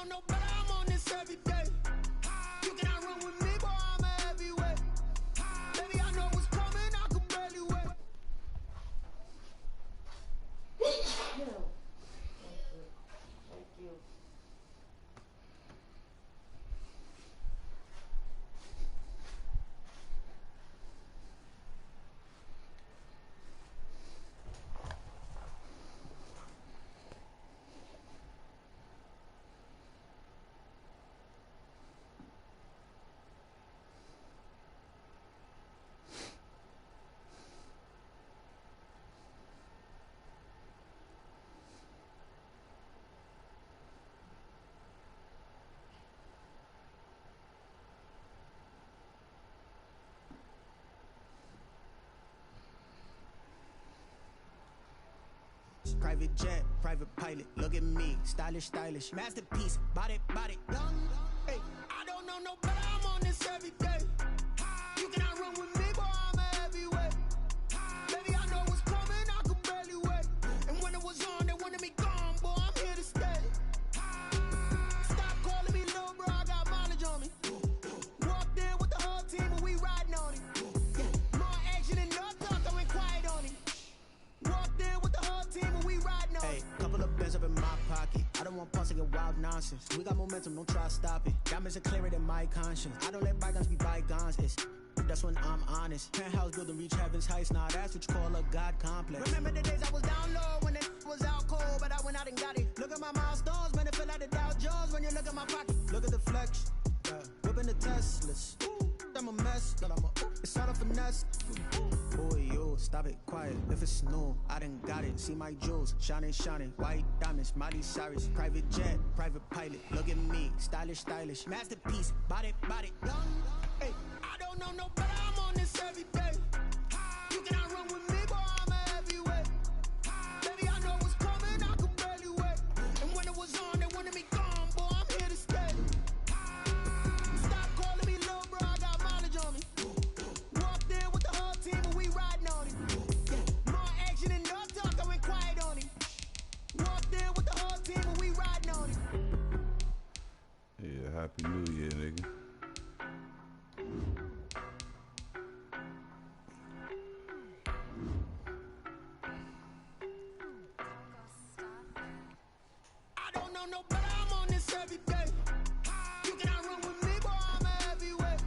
know no better, I'm on this every day. You cannot run with me, boy, I'm a heavyweight. Baby, I know what's coming, I could barely wait. Thank you. Private jet, private pilot, look at me, stylish, stylish, masterpiece, body, young. Hey, I don't know no better, I'm on this every day. You cannot run with me, boy, I'm a heavyweight. Baby, I know what's coming, I could barely wait. And when it was on, they wanted me gone, boy, I'm here to stay. Stop calling me little bro, I got mileage on me. Walked in with the whole team and we riding on it. More action and no talk, I went quiet on it. Walked in with the whole team and we riding on it. Hey, couple of bands up in my pocket. I don't want pulse to get wild nonsense. We got momentum, don't try to stop it. Diamonds are clearer than my conscience. I don't let bygones be bygones. That's when I'm honest. Penthouse building, reach heaven's heights. Nah, that's what you call a God complex. Remember the days I was down low when it was out cold, but I went out and got it. Look at my milestones, man, it feel like the Dow Jones when you look at my pocket. Look at the flex, whipping the Teslas. I'm a mess, but it's all a finesse. Boy, you, stop it, quiet. If it's new, I done got it. See my jewels, shining, white diamonds, Miley Cyrus. Private jet, private pilot, look at me, stylish, masterpiece, body, young. Hey, I don't know no better, I'm on this every day. You cannot run with me, boy, I'm a heavyweight. Baby, I know what's coming, I could barely wait. And when it was on, they wanted me gone, boy, I'm here to stay. Stop calling me little bro, I got mileage on me. Walked in with the whole team and we riding on it. More action and no talk, I went quiet on it. Walked in with the whole team and we riding on it. Yeah, Happy New Year, nigga. I don't know no better, I'm on this every day. You cannot run with me, boy, I'm a heavyweight.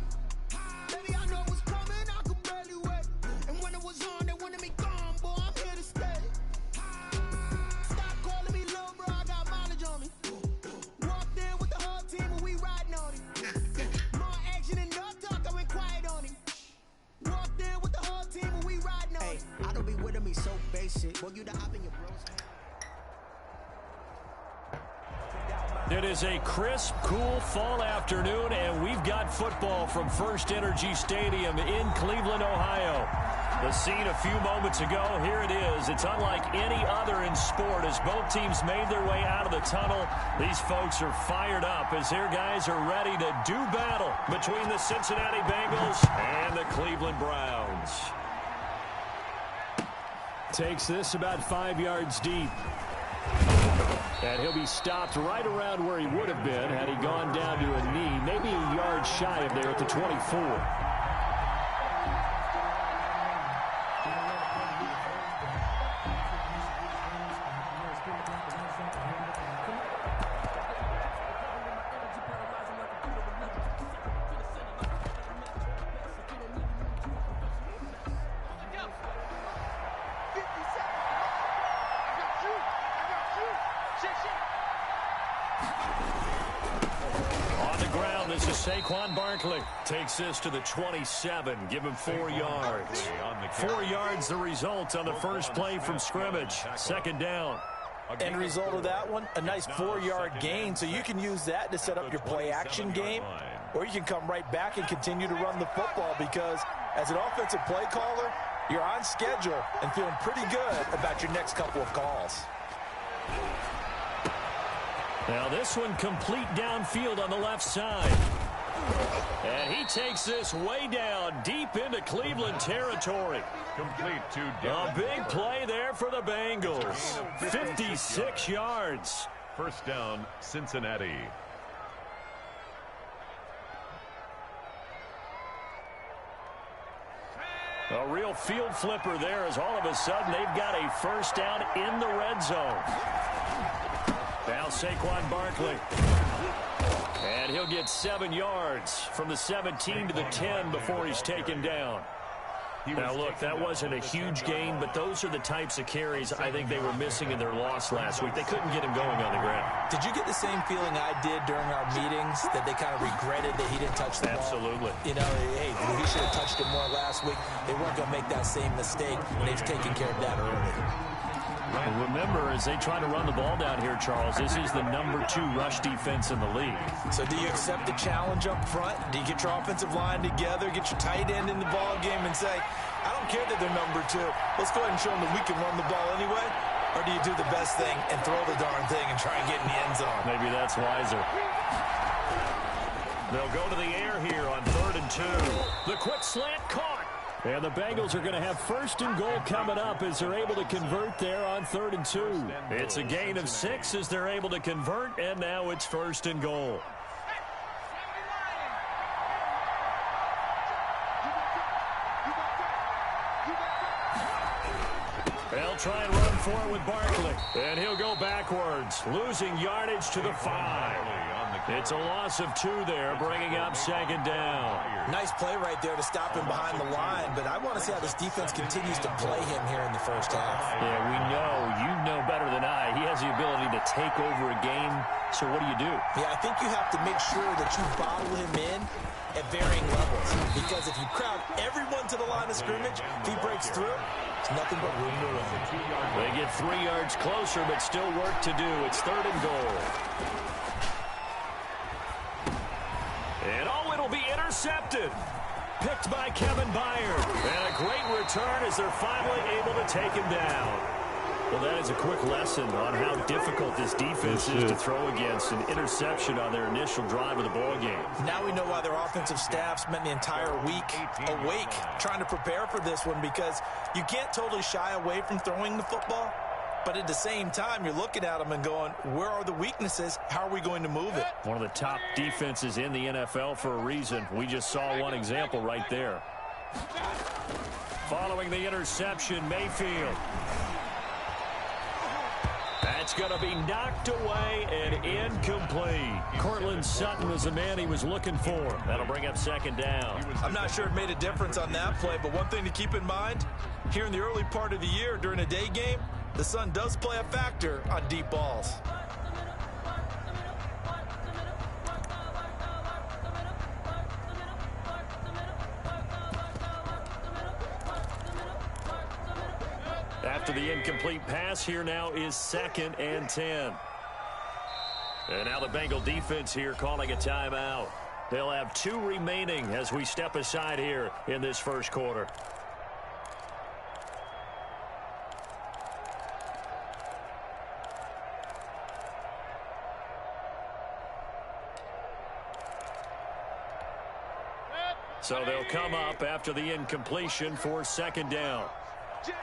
Baby, I know what's coming, I could barely wait. And when it was on, they wanted me gone, boy, I'm here to stay. Stop calling me little bro, I got mileage on me. Walked in with the whole team and we riding on it. More action and no talk, I went quiet on it. Walked in with the whole team and we riding on it. I don't be with me so basic. Boy, you the op in your bros. It is a crisp, cool fall afternoon, and we've got football from First Energy Stadium in Cleveland, Ohio. The scene a few moments ago, here it is. It's unlike any other in sport as both teams made their way out of the tunnel. These folks are fired up as their guys are ready to do battle between the Cincinnati Bengals and the Cleveland Browns. Takes this about 5 yards deep. And he'll be stopped right around where he would have been had he gone down to a knee, maybe a yard shy of there at the 24. Saquon Barkley takes this to the 27. Give him 4 yards. 4 yards the result on the first play from scrimmage. Second down. End result of that one, a nice 4-yard gain. So you can use that to set up your play-action game, or you can come right back and continue to run the football because as an offensive play caller, you're on schedule and feeling pretty good about your next couple of calls. Now this one complete downfield on the left side. And he takes this way down, deep into Cleveland territory. Complete to a big play there for the Bengals. 56 yards. First down, Cincinnati. A real field flipper there as all of a sudden they've got a first down in the red zone. Now Saquon Barkley. And he'll get 7 yards from the 17 to the 10 before he's taken down. Now, look, that wasn't a huge gain, but those are the types of carries I think they were missing in their loss last week. They couldn't get him going on the ground. Did you get the same feeling I did during our meetings, that they kind of regretted that he didn't touch the ball? Absolutely. You know, hey, he should have touched it more last week. They weren't going to make that same mistake, and they've taken care of that early. And remember, as they try to run the ball down here, Charles, this is the #2 rush defense in the league. So do you accept the challenge up front? Do you get your offensive line together, get your tight end in the ball game and say, I don't care that they're #2. Let's go ahead and show them that we can run the ball anyway? Or do you do the best thing and throw the darn thing and try and get in the end zone? Maybe that's wiser. They'll go to the air here on 3rd and 2. The quick slant caught. And the Bengals are going to have 1st and goal coming up as they're able to convert there on 3rd and 2. It's a gain of 6 as they're able to convert, and now it's 1st and goal. They'll try and run for it with Barkley. And he'll go backwards, losing yardage to the 5. It's a loss of 2 there, bringing up 2nd down. Nice play right there to stop him behind the line, but I want to see how this defense continues to play him here in the first half. Yeah, we know. You know better than I. He has the ability to take over a game, so what do? Yeah, I think you have to make sure that you bottle him in at varying levels, because if you crowd everyone to the line of scrimmage, if he breaks through, it's nothing but room to run. They get 3 yards closer, but still work to do. It's 3rd and goal. And it'll be intercepted. Picked by Kevin Byard. And a great return as they're finally able to take him down. Well, that is a quick lesson on how difficult this defense is to throw against. An interception on their initial drive of the ball game. Now we know why their offensive staff spent the entire week awake trying to prepare for this one, because you can't totally shy away from throwing the football. But at the same time, you're looking at them and going, where are the weaknesses? How are we going to move it? One of the top defenses in the NFL for a reason. We just saw one example right there. Following the interception, Mayfield. That's going to be knocked away and incomplete. Cortland Sutton was the man he was looking for. That'll bring up 2nd down. I'm not sure it made a difference on that play, but one thing to keep in mind, here in the early part of the year during a day game, the sun does play a factor on deep balls. After the incomplete pass, here now is 2nd and 10. And now the Bengal defense here calling a timeout. They'll have 2 remaining as we step aside here in this first quarter. So they'll come up after the incompletion for 2nd down. Jim.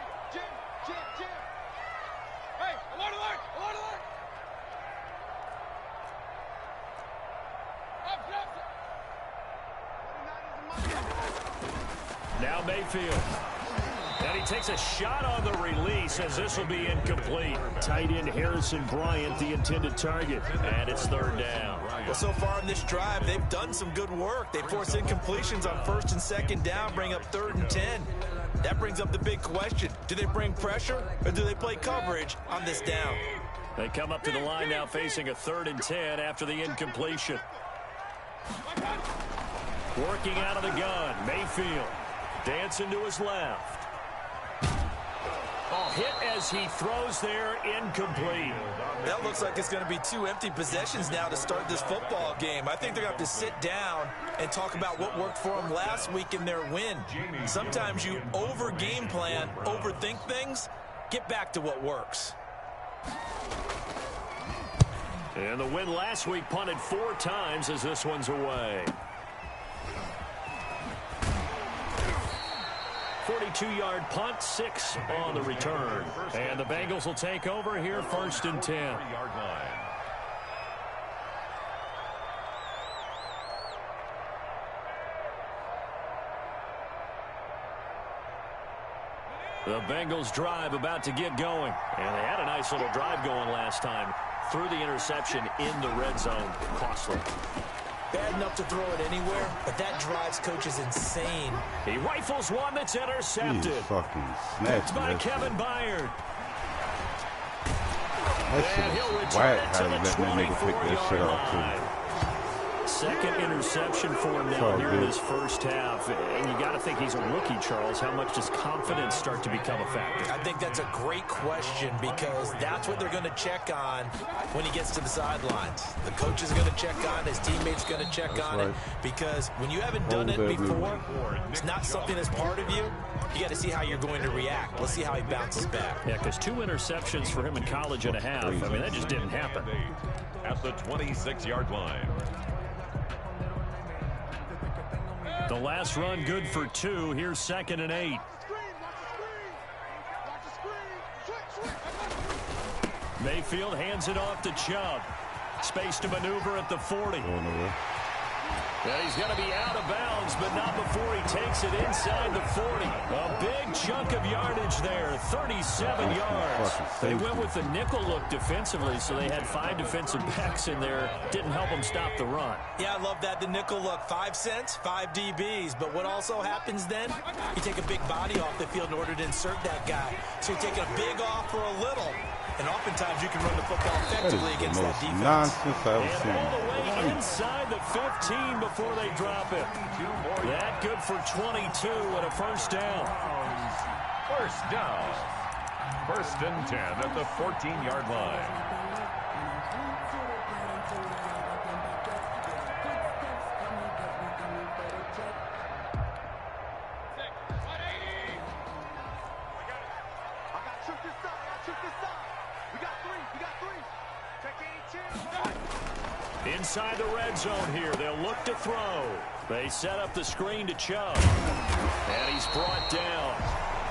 Hey, alert. Now Mayfield. And he takes a shot on the release as this will be incomplete. Tight end Harrison Bryant, the intended target. And it's 3rd down. Well, so far in this drive, they've done some good work. They force incompletions on 1st and 2nd down, bring up 3rd and 10. That brings up the big question. Do they bring pressure or do they play coverage on this down? They come up to the line now facing a 3rd and 10 after the incompletion. Working out of the gun, Mayfield. Dancing to his left. Oh, hit as he throws there, incomplete. That looks like it's going to be 2 empty possessions now to start this football game. I think they're going to have to sit down and talk about what worked for them last week in their win. Sometimes you over-game plan, overthink things. Get back to what works. And the win last week punted 4 times as this one's away. 42-yard punt, 6 on the return. And the Bengals will take over here, 1st and 10. The Bengals drive about to get going. And they had a nice little drive going last time. Threw the interception in the red zone. Costly. Bad enough to throw it anywhere, but that drives coach is insane. He rifles one that's intercepted. Picked by Kevin Byard. And he'll return it to the 24-yard line. Second interception for him now here in this first half. And you got to think he's a rookie, Charles. How much does confidence start to become a factor? I think that's a great question because that's what they're going to check on when he gets to the sidelines. The coach is going to check on, his teammates going to check on it because when you haven't done it before, it's not something that's part of you. You got to see how you're going to react. Let's see how he bounces back. Yeah, because 2 interceptions for him in college and a half. I mean, that just didn't happen. At the 26-yard line. The last run good for 2. Here's 2nd and 8. Mayfield hands it off to Chubb. Space to maneuver at the 40. Yeah, he's going to be out of bounds, but not before he takes it inside the 40. A big chunk of yardage there, 37 yards. They went with the nickel look defensively, so they had 5 defensive backs in there. Didn't help them stop the run. Yeah, I love that, the nickel look. 5 cents, 5 DBs. But what also happens then, you take a big body off the field in order to insert that guy. So you're taking a big off for a little. And oftentimes you can run the football effectively against that defense. Nonsense I've seen. All the way inside the 15 before they drop it. That good for 22 and a first down. First down. 1st and 10 at the 14-yard line. Inside the red zone here, they'll look to throw. They set up the screen to Chubb. And he's brought down.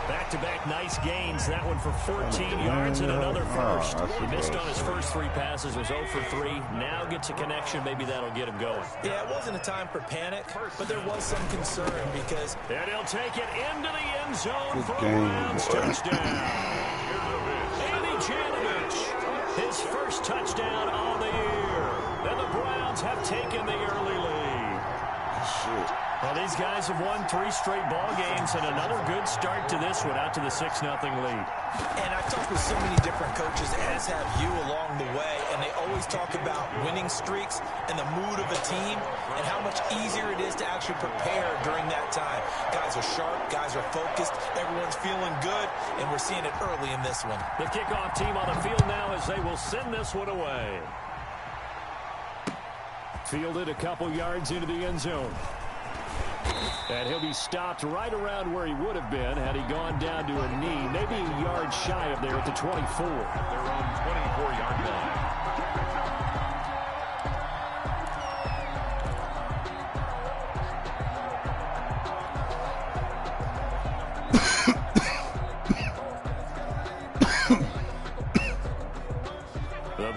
Back-to-back nice gains. That one for 14 yards and another first. He missed on his first 3 passes, was 0 for 3. Now gets a connection. Maybe that'll get him going. Yeah, it wasn't a time for panic, but there was some concern because... And he'll take it into the end zone for a Browns touchdown. Andy Janovich, his first touchdown on the year. And the Browns have taken the early lead. Shit. Well, these guys have won 3 straight ball games and another good start to this one, out to the 6-0 lead. And I've talked with so many different coaches, as have you along the way, and they always talk about winning streaks and the mood of a team and how much easier it is to actually prepare during that time. Guys are sharp, guys are focused, everyone's feeling good, and we're seeing it early in this one. The kickoff team on the field now as they will send this one away. Fielded a couple yards into the end zone. And he'll be stopped right around where he would have been had he gone down to a knee, maybe a yard shy of there at the 24. Their own 24-yard line.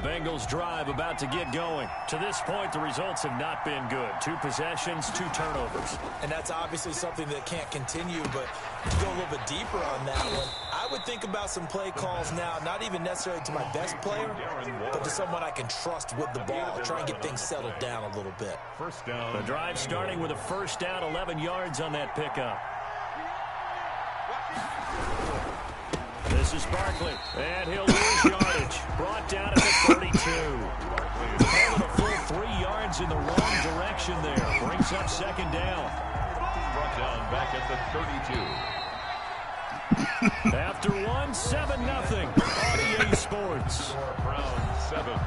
Bengals drive about to get going. To this point, the results have not been good. 2 possessions, 2 turnovers. And that's obviously something that can't continue, but to go a little bit deeper on that one, I would think about some play calls now, not even necessarily to my best player, but to someone I can trust with the ball. Try and get things settled down a little bit. First down. The drive starting with a first down, 11 yards on that pickup. This is Barkley, and he'll lose yardage. Brought down at the 32. Over the full 3 yards in the wrong direction there. Brings up 2nd down. Brought down back at the 32. After 1, 7-0. On EA Sports. Browns 7,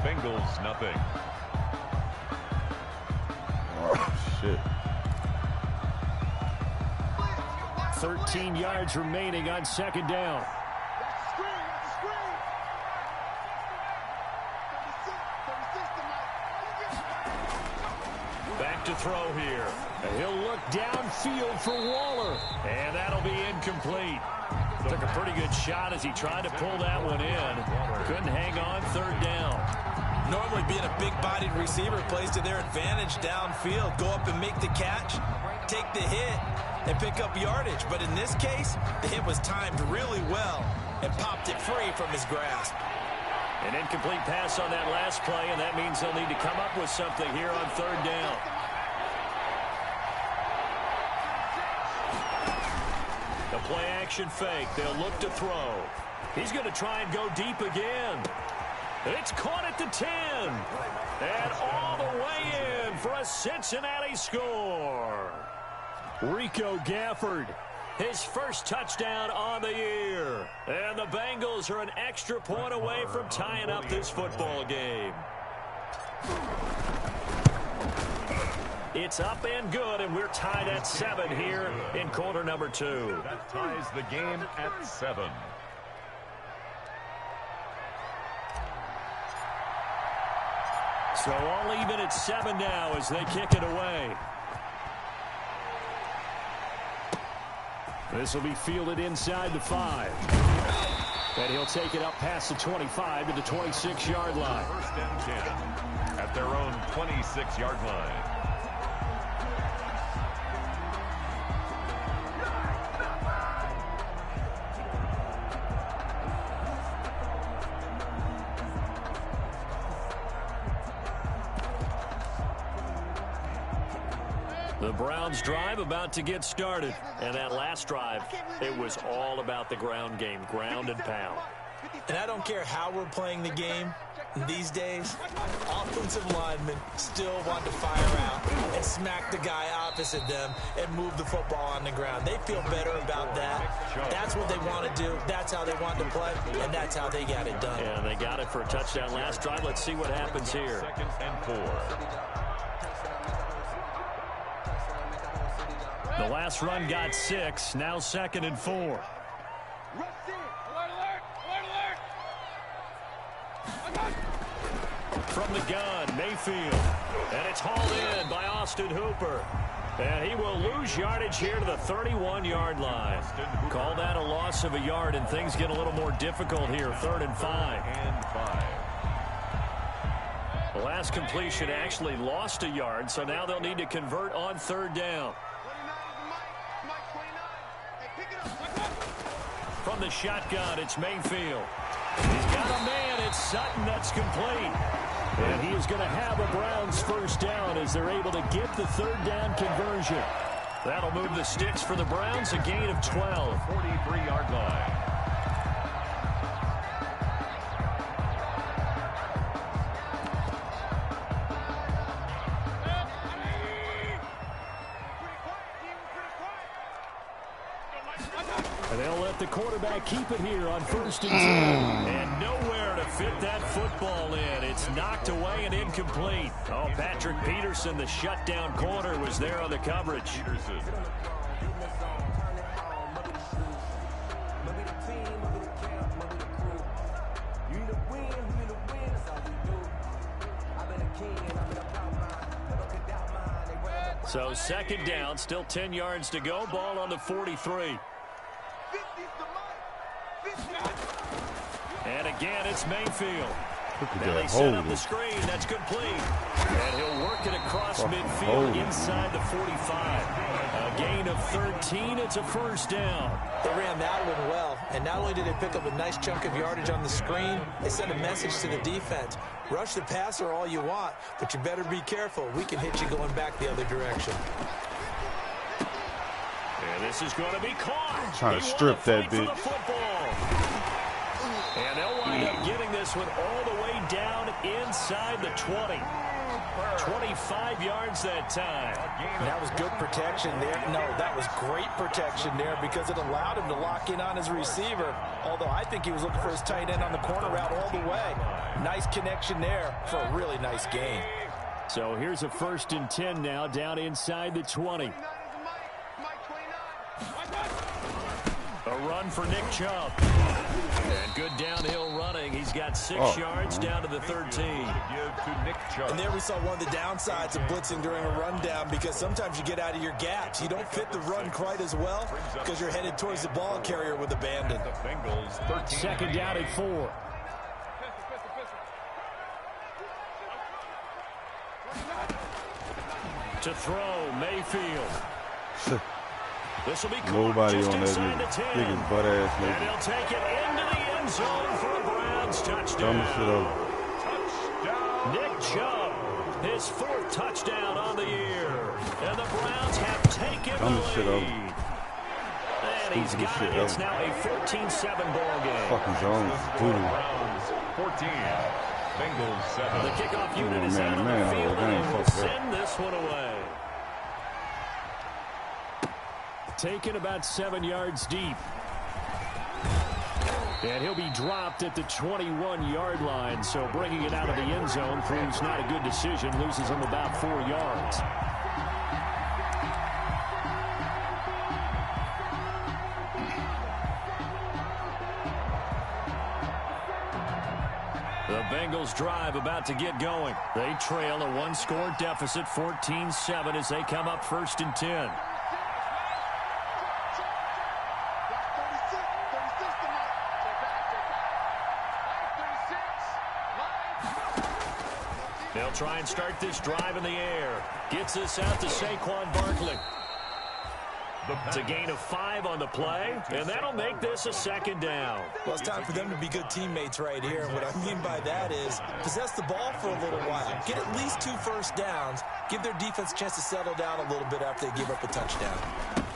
Bengals nothing. Oh, shit. 13 yards remaining on 2nd down. Back to throw here. And he'll look downfield for Waller. And that'll be incomplete. Took a pretty good shot as he tried to pull that one in. Couldn't hang on, 3rd down. Normally being a big-bodied receiver plays to their advantage downfield. Go up and make the catch. take the hit and pick up yardage. But in this case, the hit was timed really well and popped it free from his grasp. An incomplete pass on that last play, and that means they'll need to come up with something here on third down. The play action fake. They'll look to throw. He's going to try and go deep again. It's caught at the 10. And all the way in for a Cincinnati score. Rico Gafford, his first touchdown on the year. And the Bengals are an extra point away from tying up this football game. It's up and good, and we're tied at 7 here in quarter number 2. That ties the game at 7. So all even at 7 now as they kick it away. This will be fielded inside the 5. And he'll take it up past the 25 to the 26-yard line. First and 10 at their own 26-yard line. The Browns drive about to get started. And that last drive, it was all about the ground game, ground and pound. And I don't care how we're playing the game these days, offensive linemen still want to fire out and smack the guy opposite them and move the football on the ground. They feel better about that. That's what they want to do. That's how they want to play, and that's how they got it done. Yeah, they got it for a touchdown last drive. Let's see what happens here. 2nd and 4. The last run got 6. Now 2nd and 4. From the gun, Mayfield. And it's hauled in by Austin Hooper. And he will lose yardage here to the 31-yard line. Call that a loss of a yard, and things get a little more difficult here. 3rd and 5. The last completion actually lost a yard, so now they'll need to convert on 3rd down. From the shotgun, it's Mayfield. He's got a man. It's Sutton that's complete. And he is going to have a Browns first down as they're able to get the 3rd down conversion. That'll move the sticks for the Browns, a gain of 12. 43-yard line. And they'll let the quarterback keep it here on 1st and 10. And nowhere to fit that football in. It's knocked away and incomplete. Oh, Patrick Peterson, the shutdown corner, was there on the coverage. So 2nd down, still 10 yards to go. Ball on the 43. And again, it's Mayfield. Now they set up the screen. That's complete. And he'll work it across midfield inside the 45. A gain of 13. It's a first down. They ran that one well, and not only did they pick up a nice chunk of yardage on the screen, they sent a message to the defense. Rush the passer all you want, but you better be careful. We can hit you going back the other direction. And this is going to be caught. Trying to strip that bitch. And they'll wind up getting this one all the way down inside the 20. 25 yards that time. That was good protection there. No, that was great protection there because it allowed him to lock in on his receiver. Although I think he was looking for his tight end on the corner route all the way. Nice connection there for a really nice gain. So here's a 1st and 10 now down inside the 20. A run for Nick Chubb. And good downhill running. He's got 6 yards down to the 13. And there we saw one of the downsides of blitzing during a rundown because sometimes you get out of your gaps. You don't fit the run quite as well because you're headed towards the ball carrier with abandon. 2nd down at 4. To throw, Mayfield. This will be Nobody just on that inside the 10. nigga's butt ass And nigga. he'll take it into the end zone for a Browns touchdown. Dumb shit up. Nick Chubb, his 4th touchdown on the year. And the Browns have taken the lead. And he's got it. It's now a 14-7 ball game. Fucking zone. Browns 14. Bengals 7. The kickoff unit is out on the field, and they will send this one away. Taken about 7 yards deep. And he'll be dropped at the 21-yard line, so bringing it out of the end zone proves not a good decision. Loses him about 4 yards. The Bengals drive about to get going. They trail a 1-score deficit, 14-7, as they come up 1st and 10. They'll try and start this drive in the air. Gets this out to Saquon Barkley. It's a gain of 5 on the play, and that'll make this a 2nd down. Well, it's time for them to be good teammates right here. And what I mean by that is possess the ball for a little while. Get at least 2 first downs. Give their defense a chance to settle down a little bit after they give up a touchdown.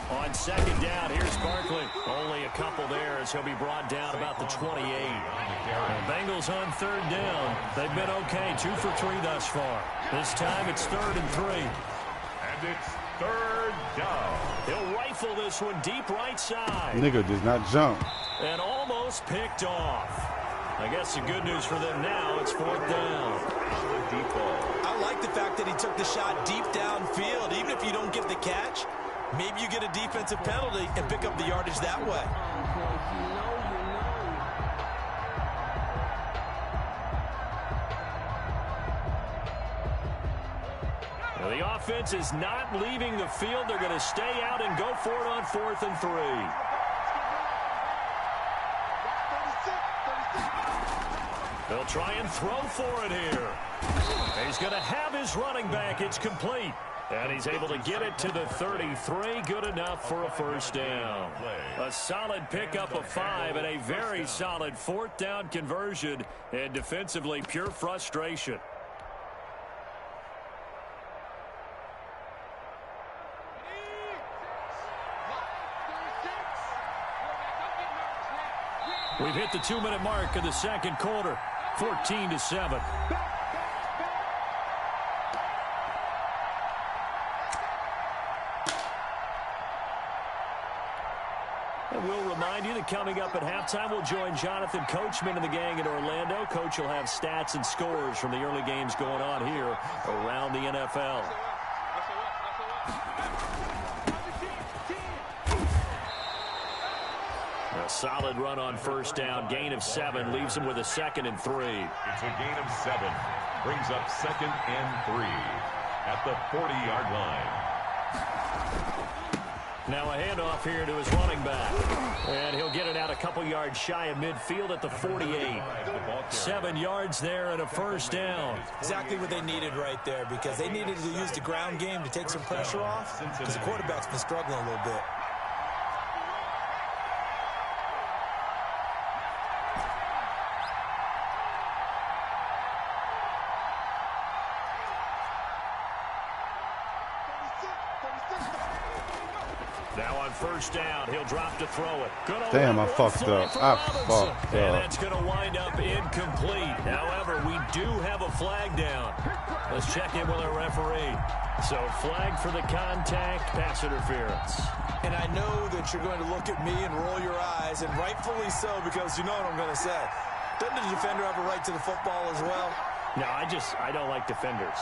On 2nd down, here's Barkley. Only a couple there as he'll be brought down about the 28. The Bengals on 3rd down. They've been okay, 2 for 3 thus far. This time it's 3rd and 3. And it's 3rd down. He'll rifle this one deep right side. Nigga does not jump. And almost picked off. I guess the good news for them now, it's 4th down. I like the fact that he took the shot deep downfield. Even if you don't get the catch, maybe you get a defensive penalty and pick up the yardage that way. Well, the offense is not leaving the field. They're going to stay out and go for it on 4th and 3. They'll try and throw for it here. He's going to have his running back. It's complete. And he's able to get it to the 33. Good enough for a 1st down. A solid pickup of 5 and a very solid 4th down conversion. And defensively, pure frustration. We've hit the 2-minute mark of the 2nd quarter. 14-7. And we'll remind you that coming up at halftime, we'll join Jonathan Coachman and the gang in Orlando. Coach will have stats and scores from the early games going on here around the NFL. A solid run on 1st down. Gain of 7 leaves him with a 2nd and 3. It's a gain of 7. Brings up 2nd and 3 at the 40-yard line. Now a handoff here to his running back. And he'll get it out a couple yards shy of midfield at the 48. 7 yards there and a 1st down. Exactly what they needed right there, because they needed to use the ground game to take some pressure off, because the quarterback's been struggling a little bit. Now on 1st down, he'll drop to throw it. Damn, I fucked up. I fucked And up. that's going to wind up incomplete. However, we do have a flag down. Let's check in with our referee. So flag for the contact, pass interference. And I know that you're going to look at me and roll your eyes, and rightfully so, because you know what I'm going to say. Doesn't the defender have a right to the football as well? No, I don't like defenders.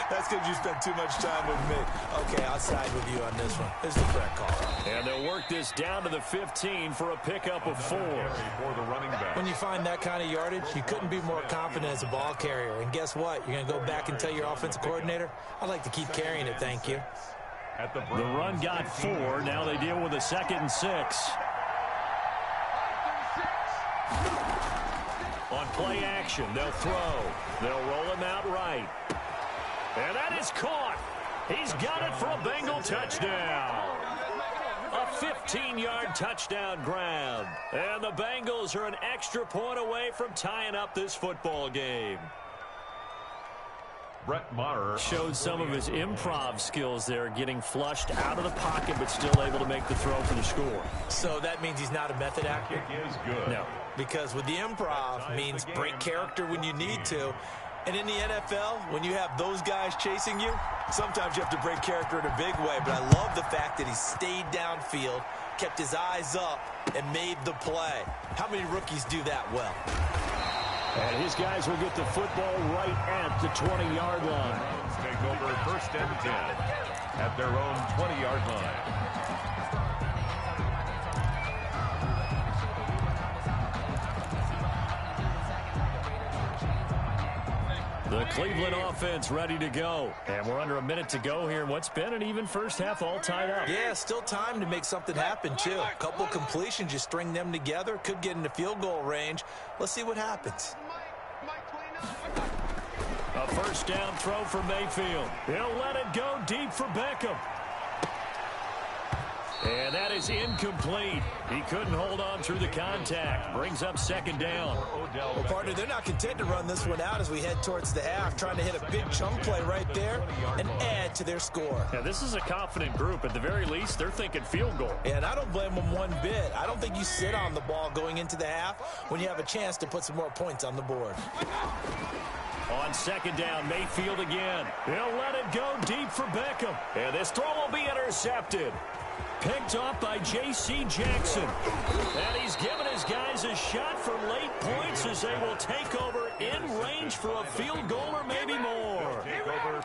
That's because you spent too much time with me. Okay, I'll side with you on this one. This is the correct call. And they'll work this down to the 15 for a pickup of 4. For the running back. When you find that kind of yardage, you couldn't be more confident as a ball carrier. And guess what? You're going to go back and tell your offensive coordinator, I'd like to keep carrying it, thank you. At the run got 4. Now they deal with a 2nd and 6. On play action, they'll throw. They'll roll him out right. And that is caught. He's got it for a Bengal touchdown. A 15-yard touchdown grab. And the Bengals are an extra point away from tying up this football game. Brett Maher showed some of his improv skills there, getting flushed out of the pocket but still able to make the throw for the score. So that means he's not a method actor? Kick is good. No. Because with the improv means break character when you need to. And in the NFL, when you have those guys chasing you, sometimes you have to break character in a big way. But I love the fact that he stayed downfield, kept his eyes up, and made the play. How many rookies do that well? And his guys will get the football right at the 20-yard line. Take over 1st and 10 at their own 20-yard line. The Cleveland offense ready to go. And we're under a minute to go here in what's been an even first half, all tied up. Yeah, still time to make something happen, too. A couple completions, you string them together, could get into field goal range. Let's see what happens. A first down throw for Mayfield. He'll let it go deep for Beckham. And that is incomplete. He couldn't hold on through the contact. Brings up 2nd down. Well, partner, they're not content to run this one out as we head towards the half, trying to hit a big chunk play right there and add to their score. Yeah, this is a confident group. At the very least, they're thinking field goal. Yeah, and I don't blame them one bit. I don't think you sit on the ball going into the half when you have a chance to put some more points on the board. On 2nd down, Mayfield again. He'll let it go deep for Beckham. And this throw will be intercepted. Picked off by J.C. Jackson. And he's given his guys a shot for late points as they will take over in range for a field goal or maybe more.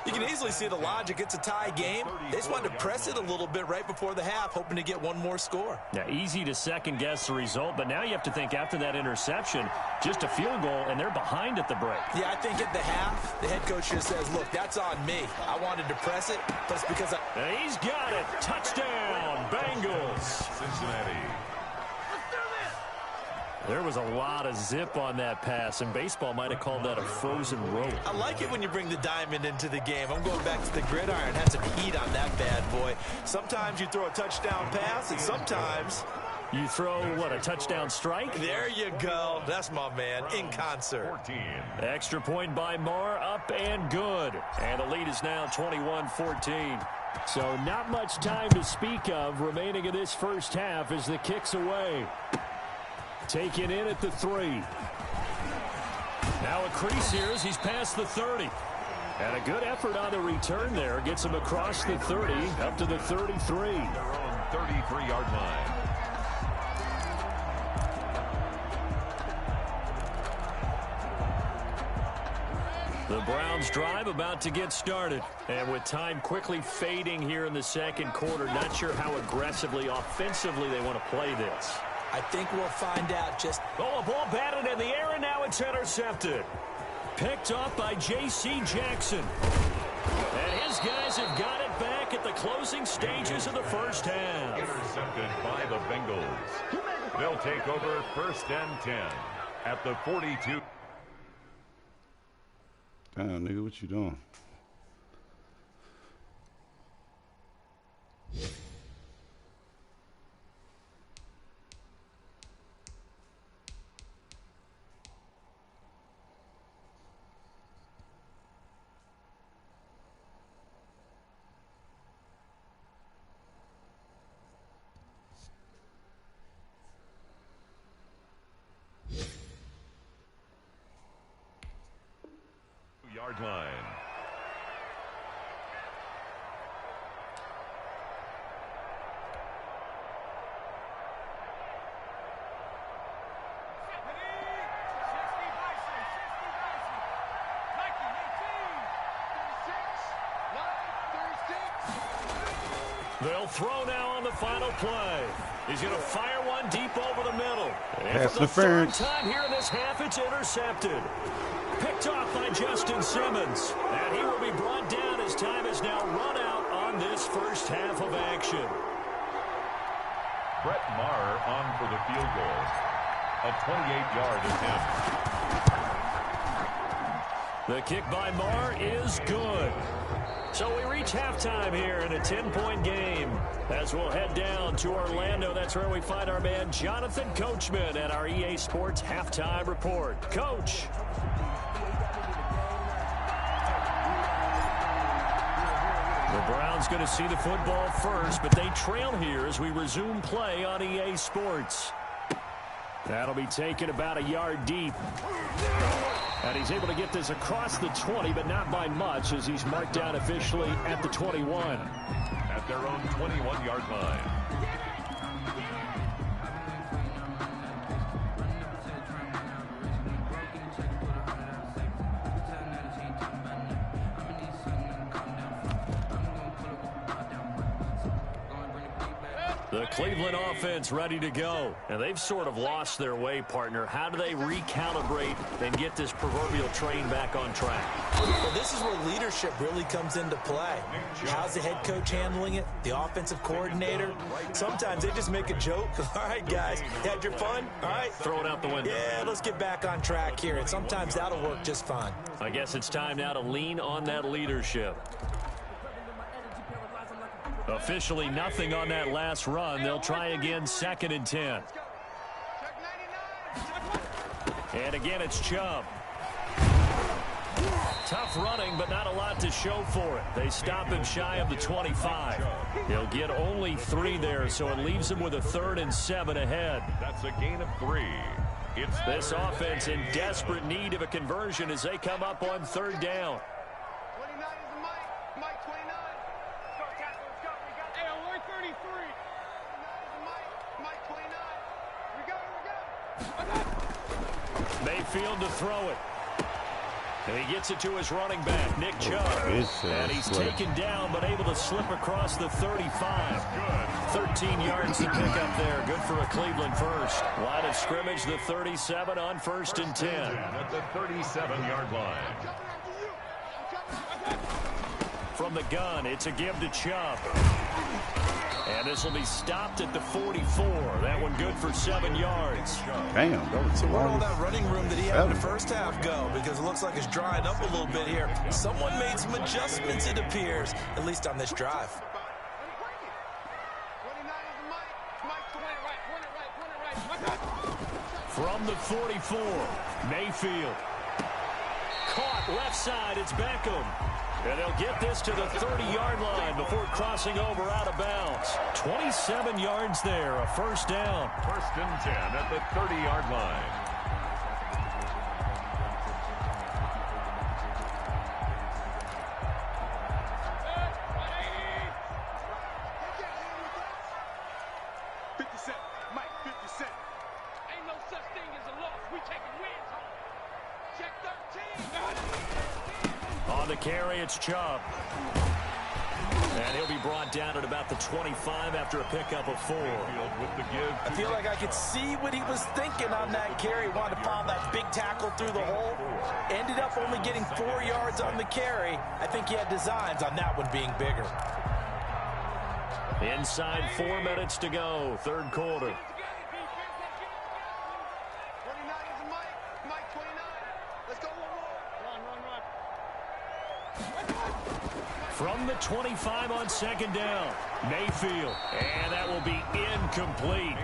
You can easily see the logic. It's a tie game. They just wanted to press it a little bit right before the half, hoping to get one more score. Yeah, easy to second-guess the result, but now you have to think after that interception, just a field goal, and they're behind at the break. Yeah, I think at the half, the head coach just says, look, that's on me. I wanted to press it, but it's because I... And he's got it. Touchdown, Bengals. Cincinnati. There was a lot of zip on that pass, and baseball might have called that a frozen rope. I like it when you bring the diamond into the game. I'm going back to the gridiron. Had some heat on that bad boy. Sometimes you throw a touchdown pass, and sometimes... You throw, what, a touchdown strike? There you go. That's my man, in concert. 14. Extra point by Marr, up and good. And the lead is now 21-14. So not much time to speak of remaining in this first half as the kick's away. Taken in at the 3. Now a crease here as he's past the 30. And a good effort on the return there. Gets him across the 30 up to the 33. Their own 33-yard line. The Browns drive about to get started. And with time quickly fading here in the second quarter, not sure how aggressively, offensively they want to play this. I think we'll find out just... Oh, a ball batted in the air, and now it's intercepted. Picked off by J.C. Jackson. And his guys have got it back at the closing stages of the first half. Intercepted by the Bengals. They'll take over 1st and 10 at the 42. Damn, nigga, what you doing? Yard line. They'll throw now on the final play. He's going to fire one deep over the middle. Pass for the third interference. time here in this half, it's intercepted. Picked off by Justin Simmons. And he will be brought down as time has now run out on this first half of action. Brett Maher on for the field goal. A 28-yard attempt. The kick by Marr is good. So we reach halftime here in a 10-point game. As we'll head down to Orlando, that's where we find our man Jonathan Coachman at our EA Sports Halftime Report. Coach. The Browns going to see the football first, but they trail here as we resume play on EA Sports. That'll be taken about a yard deep. And he's able to get this across the 20, but not by much, as he's marked down officially at the 21. At their own 21-yard line. The Cleveland offense ready to go. And they've sort of lost their way, partner. How do they recalibrate and get this proverbial train back on track? Well, this is where leadership really comes into play. How's the head coach handling it? The offensive coordinator? Sometimes they just make a joke. All right, guys, had your fun? All right. Throw it out the window. Yeah, let's get back on track here. And sometimes that'll work just fine. I guess it's time now to lean on that leadership. Officially nothing on that last run. They'll try again, 2nd and 10. And again, it's Chubb. Tough running, but not a lot to show for it. They stop him shy of the 25. He'll get only 3 there, so it leaves him with a 3rd and 7 ahead. That's a gain of 3. It's this offense in desperate need of a conversion as they come up on 3rd down. Mayfield to throw it. And he gets it to his running back, Nick Chubb. And he's taken down, but able to slip across the 35. 13 yards to pick up there. Good for a Cleveland first. Line of scrimmage, the 37 on 1st and 10. At the 37-yard line. From the gun, it's a give to Chubb. And this will be stopped at the 44. That one good for 7 yards. Damn, that was so where'd all that running room that he had in the first half go? Because it looks like it's drying up a little bit here. Someone made some adjustments, it appears, at least on this drive. From the 44, Mayfield. Caught left side, it's Beckham. And they'll get this to the 30-yard line before crossing over out of bounds. 27 yards there, a 1st down. 1st and 10 at the 30-yard line. Carry, it's Chubb. And he'll be brought down at about the 25 after a pickup of 4. I feel like I could see what he was thinking on that carry. Wanted to follow that big tackle through the hole. Ended up only getting 4 yards on the carry. I think he had designs on that one being bigger. Inside 4 minutes to go, 3rd quarter. From the 25 on 2nd down, Mayfield, and that will be incomplete.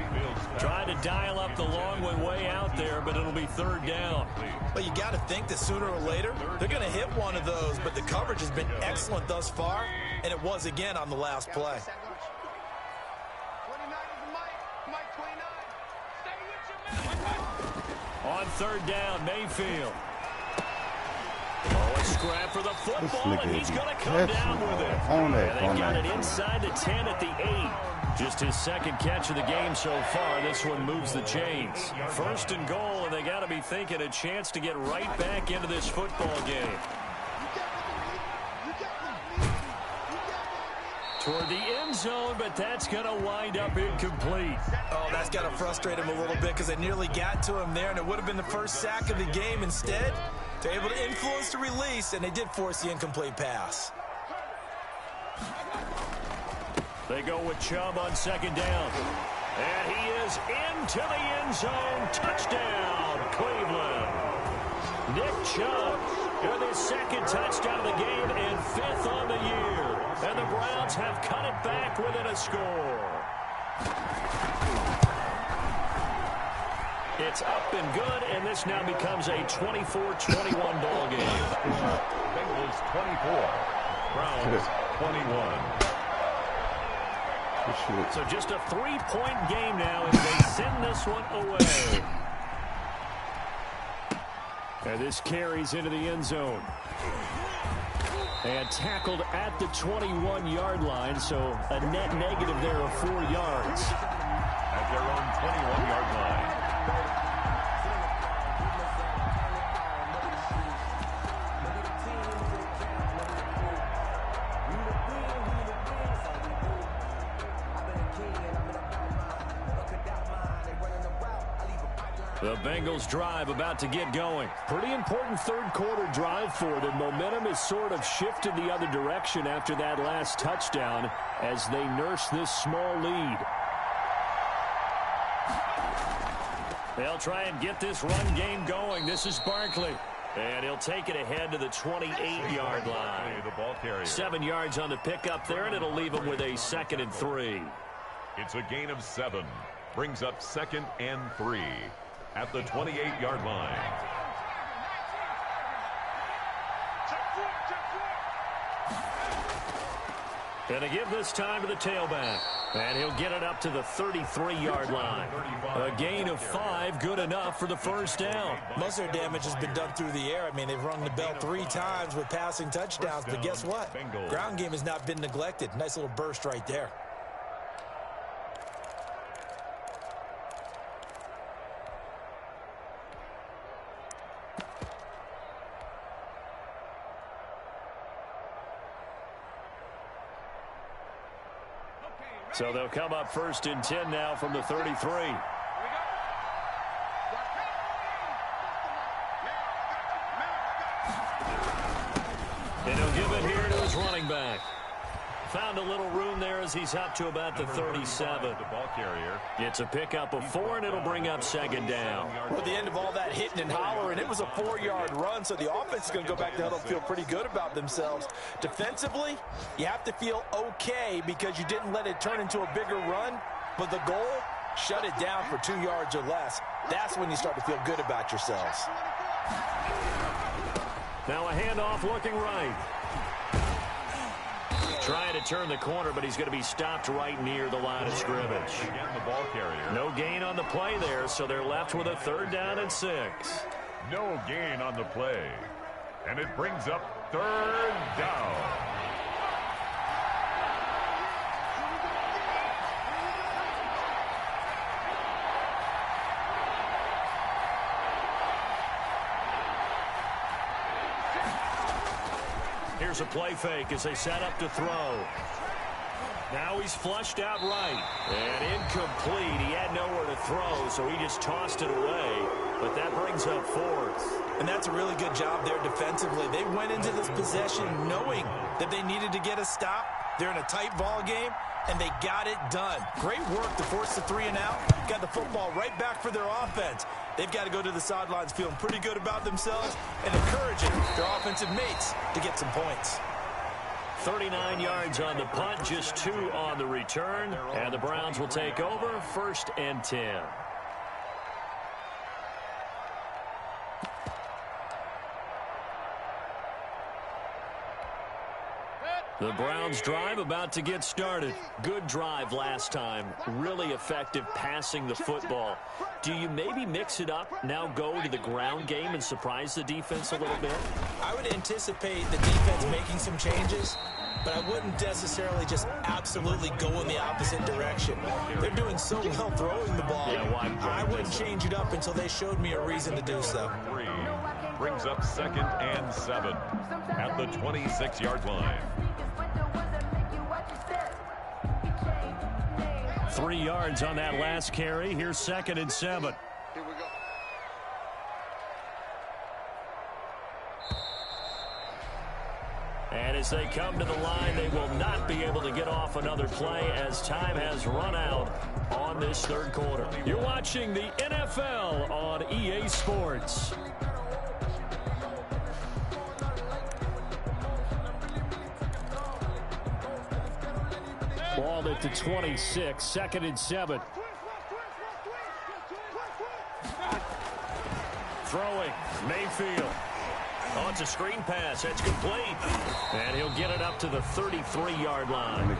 Trying to dial up the long one way out there, but it'll be 3rd down. Well, you got to think that sooner or later, they're going to hit one of those, but the coverage has been excellent thus far, and it was again on the last play. On 3rd down, Mayfield. Oh, a scrap for the football, and he's going to come down with it. And they've got it inside the 10 at the 8. Just his 2nd catch of the game so far. This one moves the chains. 1st and goal, and they got to be thinking a chance to get right back into this football game. Toward the end zone, but that's going to wind up incomplete. Oh, that's got to frustrate him a little bit because they nearly got to him there, and it would have been the first sack of the game. Instead, they're able to influence the release, and they did force the incomplete pass. They go with Chubb on 2nd down. And he is into the end zone. Touchdown, Cleveland. Nick Chubb. And his second touchdown of the game and 5th on the year. And the Browns have cut it back within a score. It's up and good, and this now becomes a 24-21 ball game. Bengals 24, Browns 21. So just a 3-point game now as they send this one away. And this carries into the end zone. And tackled at the 21-yard line, so a net negative there of 4 yards. At their own 21-yard line. The Bengals drive about to get going. Pretty important third quarter drive for them. Momentum has sort of shifted the other direction after that last touchdown as they nurse this small lead. They'll try and get this run game going. This is Barkley. And he'll take it ahead to the 28-yard line. The ball carrier. 7 yards on the pickup there, and it'll leave him with a 2nd and 3. It's a gain of 7. Brings up 2nd and 3. At the 28-yard line. Gonna give this time to the tailback. And he'll get it up to the 33-yard line. A gain of 5, good enough for the first down. Most of their damage has been done through the air. I mean, they've rung the bell 3 times with passing touchdowns, but guess what? Ground game has not been neglected. Nice little burst right there. So they'll come up 1st and 10 now from the 33. And he'll give it here to his running back. Found a little room there as he's up to about the 37. The ball carrier. It's a pickup of 4, and it'll bring up 2nd down. Well, at the end of all that hitting and hollering, it was a 4-yard run, so the offense is going to go back to the huddle and feel pretty good about themselves. Defensively, you have to feel okay because you didn't let it turn into a bigger run, but the goal, shut it down for 2 yards or less. That's when you start to feel good about yourselves. Now a handoff looking right. Trying to turn the corner, but he's going to be stopped right near the line of scrimmage. Again, the ball carrier. No gain on the play there, so they're left with a 3rd down and 6. No gain on the play. And it brings up 3rd down. Here's a play fake as they set up to throw. Now he's flushed out right. And incomplete. He had nowhere to throw, so he just tossed it away. But that brings up 4th. And that's a really good job there defensively. They went into this possession knowing that they needed to get a stop. They're in a tight ball game, and they got it done. Great work to force the 3 and out. Got the football right back for their offense. They've got to go to the sidelines feeling pretty good about themselves and encouraging their offensive mates to get some points. 39 yards on the punt, just 2 on the return. And the Browns will take over 1st and 10. The Browns drive about to get started. Good drive last time. Really effective passing the football. Do you maybe mix it up, now go to the ground game and surprise the defense a little bit? I would anticipate the defense making some changes, but I wouldn't necessarily just absolutely go in the opposite direction. They're doing so well throwing the ball. Yeah, I wouldn't change it up until they showed me a reason to do so. 3 brings up 2nd and 7 at the 26-yard line. 3 yards on that last carry. Here's 2nd and 7. Here we go. And as they come to the line, they will not be able to get off another play as time has run out on this 3rd quarter. You're watching the NFL on EA Sports. ball at the 26, 2nd and 7. Throwing, Mayfield. Oh, it's a screen pass. That's complete. And he'll get it up to the 33-yard line.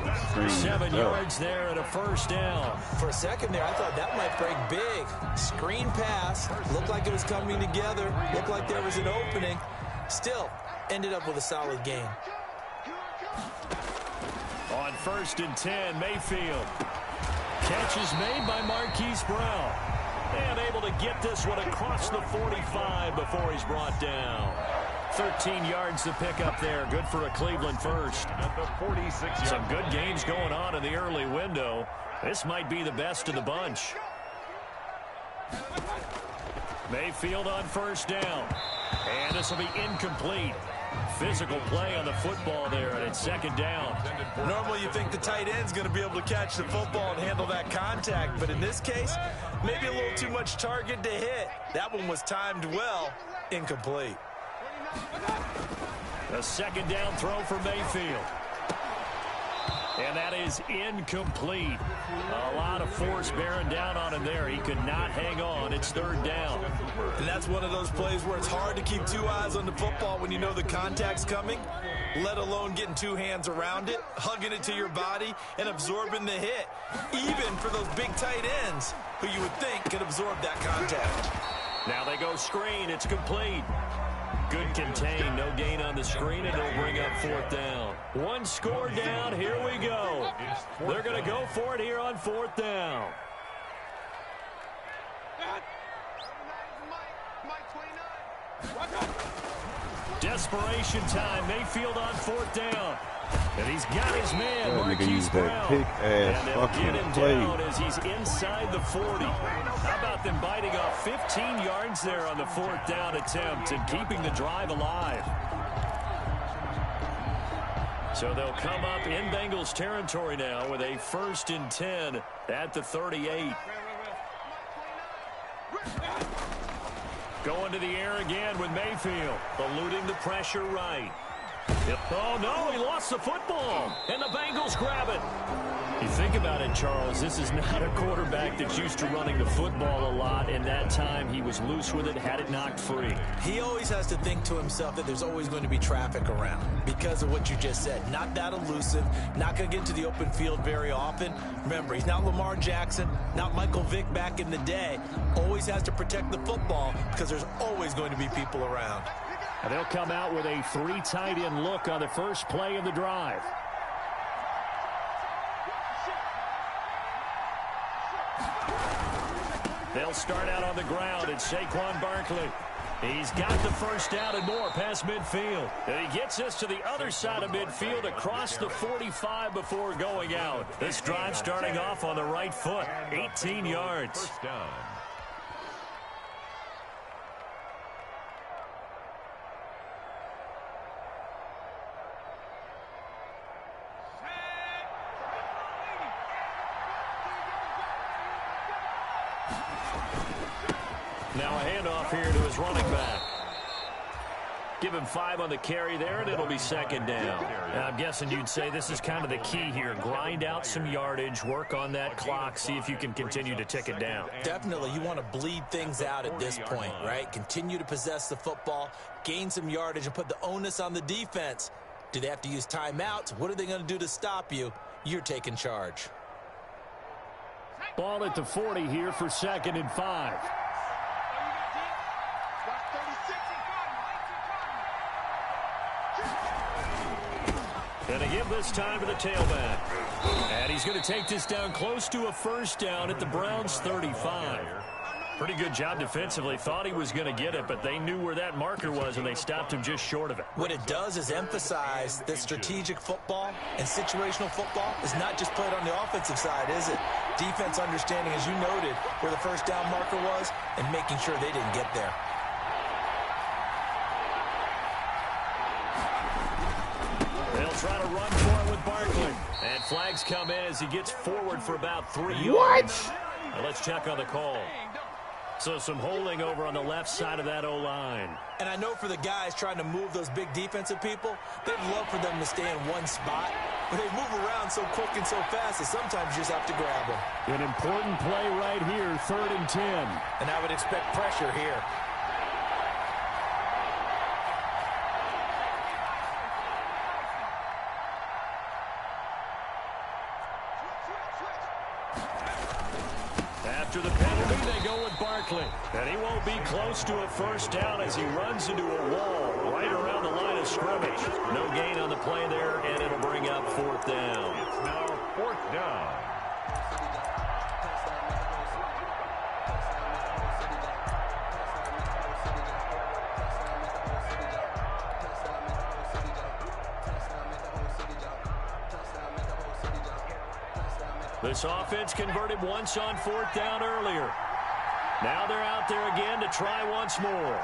7 yards there and a first down. For a second there, I thought that might break big. Screen pass. Looked like it was coming together. Looked like there was an opening. Still, ended up with a solid game. On 1st and 10, Mayfield. Catch is made by Marquise Brown. And able to get this one across the 45 before he's brought down. 13 yards to pick up there. Good for a Cleveland first. At the 46. Some good games going on in the early window. This might be the best of the bunch. Mayfield on 1st down. And this will be incomplete. Physical play on the football there, and it's 2nd down. Normally you think the tight end's going to be able to catch the football and handle that contact, but in this case, maybe a little too much target to hit. That one was timed well, incomplete. A 2nd down throw for Mayfield. And that is incomplete. A lot of force bearing down on him there. He could not hang on. It's 3rd down. And that's one of those plays where it's hard to keep 2 eyes on the football when you know the contact's coming, let alone getting 2 hands around it, hugging it to your body, and absorbing the hit, even for those big tight ends who you would think could absorb that contact. Now they go screen. It's complete. Good contain. No gain on the screen, and it'll bring up 4th down. 1 score down. Here we go. They're going to go for it here on 4th down. Desperation time. Mayfield on 4th down. And he's got his man, Marquise Brown. And they'll get him down as he's inside the 40. How about them biting off 15 yards there on the 4th down attempt and keeping the drive alive? So they'll come up in Bengals territory now with a 1st and 10 at the 38. Going to the air again with Mayfield, eluding the pressure right. Oh, no, he lost the football, and the Bengals grab it. You think about it, Charles, this is not a quarterback that's used to running the football a lot, and that time he was loose with it, had it knocked free. He always has to think to himself that there's always going to be traffic around because of what you just said. Not that elusive, not going to get to the open field very often. Remember, he's not Lamar Jackson, not Michael Vick back in the day. Always has to protect the football because there's always going to be people around. And they'll come out with a 3 tight end look on the first play of the drive. They'll start out on the ground. It's Saquon Barkley. He's got the first down and more past midfield. And he gets us to the other side of midfield across the 45 before going out. This drive starting off on the right foot. 18 yards. First down. Now a handoff here to his running back. Give him 5 on the carry there, and it'll be 2nd down. And I'm guessing you'd say this is kind of the key here. Grind out some yardage, work on that clock, see if you can continue to tick it down. Definitely, you want to bleed things out at this point, right? Continue to possess the football, gain some yardage, and put the onus on the defense. Do they have to use timeouts? What are they going to do to stop you? You're taking charge. Ball at the 40 here for 2nd and 5. And they give this time to the tailback. And he's going to take this down close to a first down at the Browns' 35. Pretty good job defensively. Thought he was going to get it, but they knew where that marker was, and they stopped him just short of it. What it does is emphasize that strategic football and situational football is not just played on the offensive side, is it? Defense understanding, as you noted, where the first down marker was and making sure they didn't get there. They'll try to run for it with Barkley. And flags come in as he gets forward for about 3 yards. Now let's check on the call. So some holding over on the left side of that O-line. And I know for the guys trying to move those big defensive people, they'd love for them to stay in one spot. But they move around so quick and so fast that sometimes you just have to grab them. An important play right here, 3rd and 10. And I would expect pressure here. After the penalty, they go with Barkley. And he won't be close to a first down as he runs into a wall right around the line of scrimmage. No gain on the play there, and it'll bring up 4th down. It's now 4th down. This offense converted once on 4th down earlier. Now they're out there again to try once more.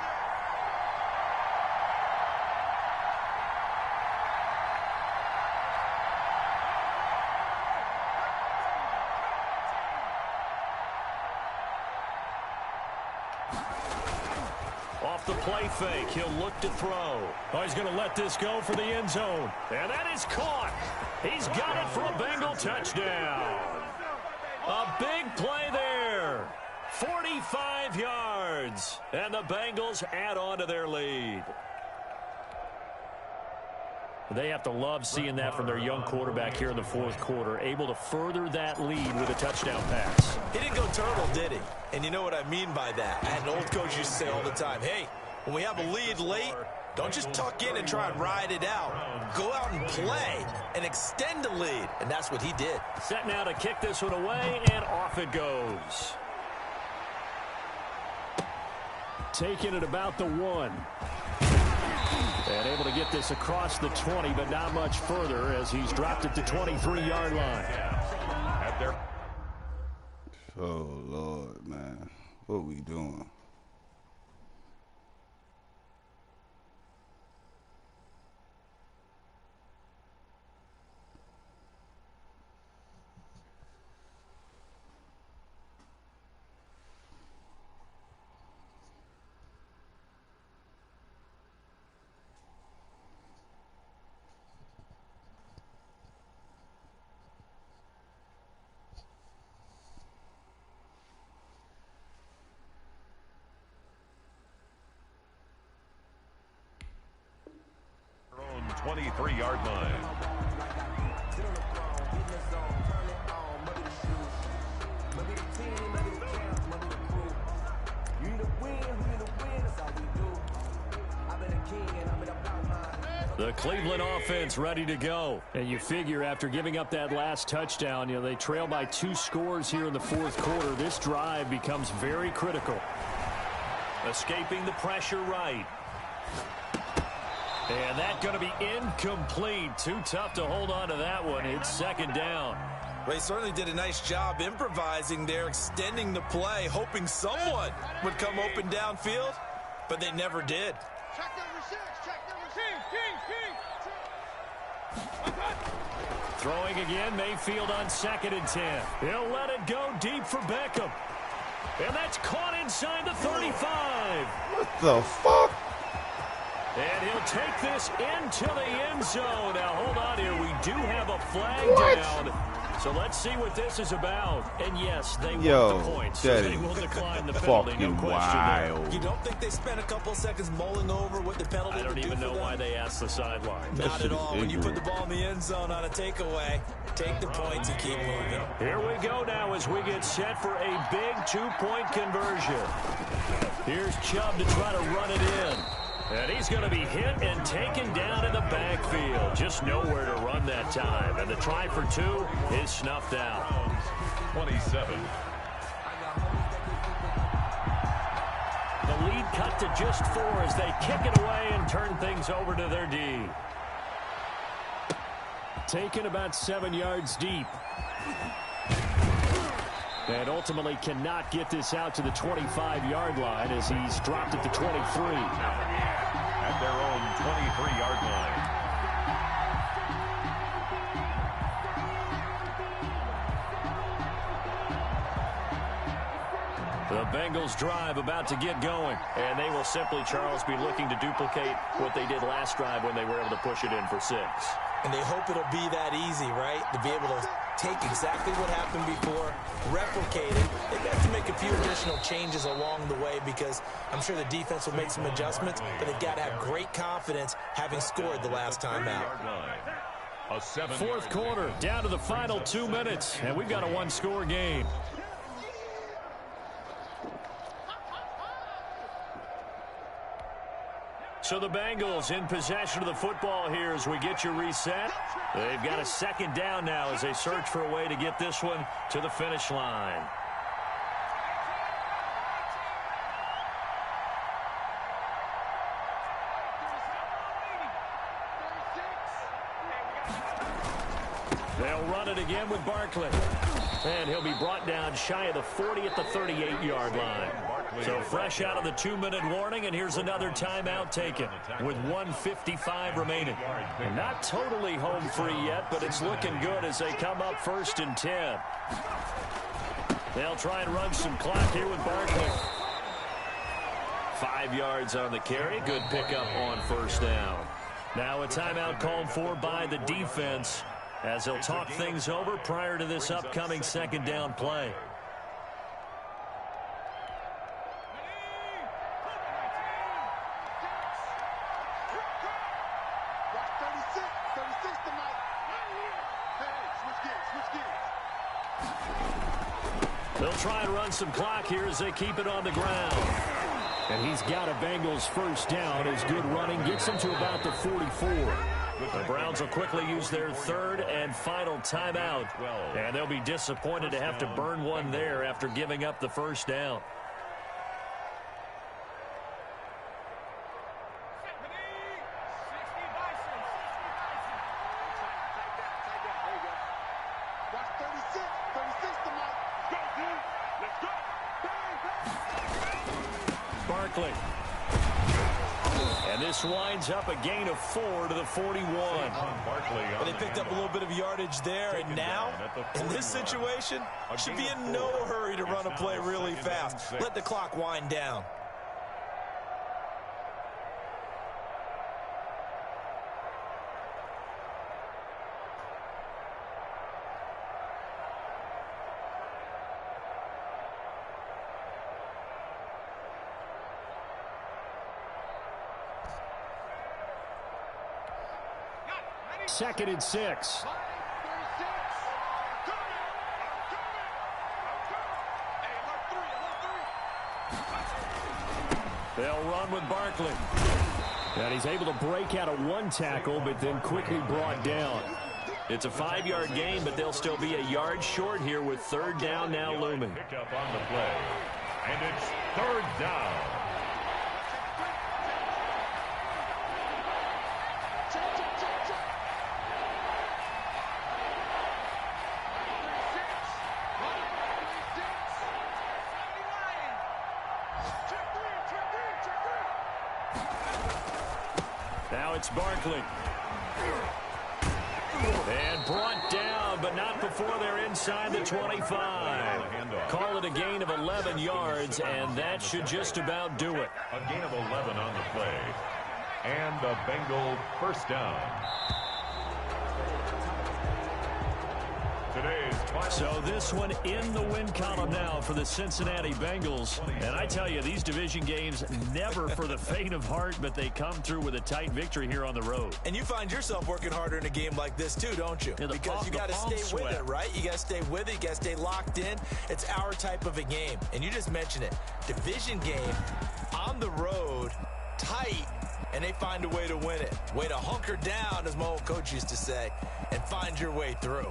Off the play fake, he'll look to throw. Oh, he's going to let this go for the end zone. And that is caught. He's got it for a Bengal touchdown. A big play there. 45 yards. And the Bengals add on to their lead. They have to love seeing that from their young quarterback here in the 4th quarter, able to further that lead with a touchdown pass. He didn't go turtle, did he? And you know what I mean by that. I had an old coach used to say all the time, hey, when we have a lead late, don't just tuck in and try and ride it out. Go out and play and extend the lead. And that's what he did. Set now to kick this one away, and off it goes. Taking it about the 1. And able to get this across the 20, but not much further as he's dropped it to 23-yard line. Oh, Lord, man. What we doing? Own 23-yard line. The Cleveland offense ready to go. And you figure after giving up that last touchdown, they trail by 2 scores here in the 4th quarter. This drive becomes very critical. Escaping the pressure right. And that's going to be incomplete. Too tough to hold on to that one. It's 2nd down. Well, he certainly did a nice job improvising there, extending the play, hoping someone would come open downfield, but they never did. Check number 6. Check number 6. Throwing again, Mayfield on 2nd and 10. He'll let it go deep for Beckham. And that's caught inside the 35. What the fuck? And he'll take this into the end zone. Now, hold on here. We do have a flag down. So let's see what this is about. And yes, they want the points. So they will decline the penalty. No question there. You don't think they spent a couple seconds mulling over what the penalty I don't even know why they asked the sideline. Not at all. When you put the ball in the end zone on a takeaway, take the points and keep moving. Here we go now as we get set for a big 2-point conversion. Here's Chubb to try to run it in. And he's going to be hit and taken down in the backfield. Just nowhere to run that time. And the try for 2 is snuffed out. 27. The lead cut to just 4 as they kick it away and turn things over to their D. Taken about 7 yards deep. And ultimately cannot get this out to the 25-yard line as he's dropped it to 23. At their own 23-yard line. The Bengals drive about to get going. And they will simply, Charles, be looking to duplicate what they did last drive when they were able to push it in for 6. And they hope it'll be that easy, right? To be able to take exactly what happened before, replicate it. They've got to make a few additional changes along the way because I'm sure the defense will make some adjustments, but they've got to have great confidence having scored the last time out. Fourth quarter, down to the final 2 minutes, and we've got a one-score game. So the Bengals in possession of the football here as we get you reset. They've got a second down now as they search for a way to get this one to the finish line. They'll run it again with Barkley. And he'll be brought down shy of the 40 at the 38-yard line. So fresh out of the 2-minute warning, and here's another timeout taken with 1:55 remaining. And not totally home free yet, but it's looking good as they come up 1st and 10. They'll try and run some clock here with Barkley. 5 yards on the carry. Good pickup on 1st down. Now a timeout called for by the defense as they'll talk things over prior to this upcoming second down play. They'll try and run some clock here as they keep it on the ground. And he's got a Bengals 1st down as good running gets him to about the 44. The Browns will quickly use their 3rd and final timeout. And they'll be disappointed to have to burn one there after giving up the 1st down. Barkley. And this winds up a gain of 4 to the 41. But they picked up a little bit of yardage there, and now, in this situation, should be in no hurry to run a play really fast. Let the clock wind down. Second and 6. They'll run with Barkley. And he's able to break out of one tackle, but then quickly brought down. It's a 5-yard gain, but they'll still be a yard short here with 3rd down now looming. Pick up on the play. And it's 3rd down. Now it's Barkley. And brought down, but not before they're inside the 25. Call it a gain of 11 yards, and that should just about do it. A gain of 11 on the play. And the Bengal 1st down. So this one in the win column now for the Cincinnati Bengals. And I tell you, these division games never for the faint of heart, but they come through with a tight victory here on the road. And you find yourself working harder in a game like this too, don't you? Because you got to stay with it, right? You got to stay with it. You got to stay locked in. It's our type of a game. And you just mentioned it. Division game on the road, tight, and they find a way to win it. Way to hunker down, as my old coach used to say, and find your way through.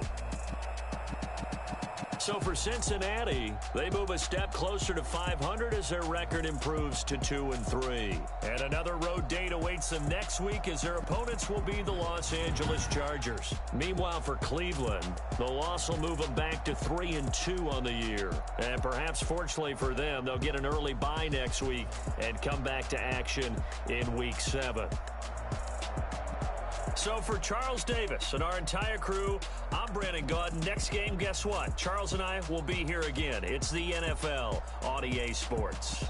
So for Cincinnati, they move a step closer to 500 as their record improves to 2-3. And another road date awaits them next week as their opponents will be the Los Angeles Chargers. Meanwhile, for Cleveland, the loss will move them back to 3-2 on the year. And perhaps fortunately for them, they'll get an early bye next week and come back to action in Week 7. So for Charles Davis and our entire crew, I'm Brandon Gaudin. Next game, guess what? Charles and I will be here again. It's the NFL on EA Sports.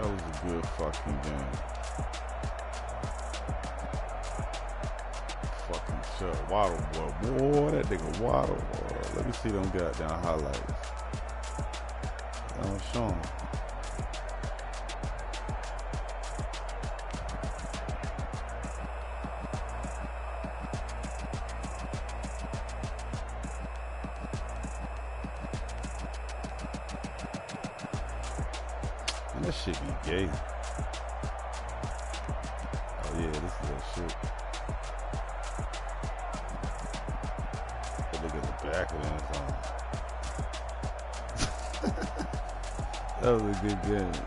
That was a good fucking game. Fucking shut. Waddle, boy. That nigga Waddle, boy. Let me see them goddamn highlights. They don't show them. Man, that shit be gay. Oh yeah, this is that shit. Look at the back of it. That was a good game.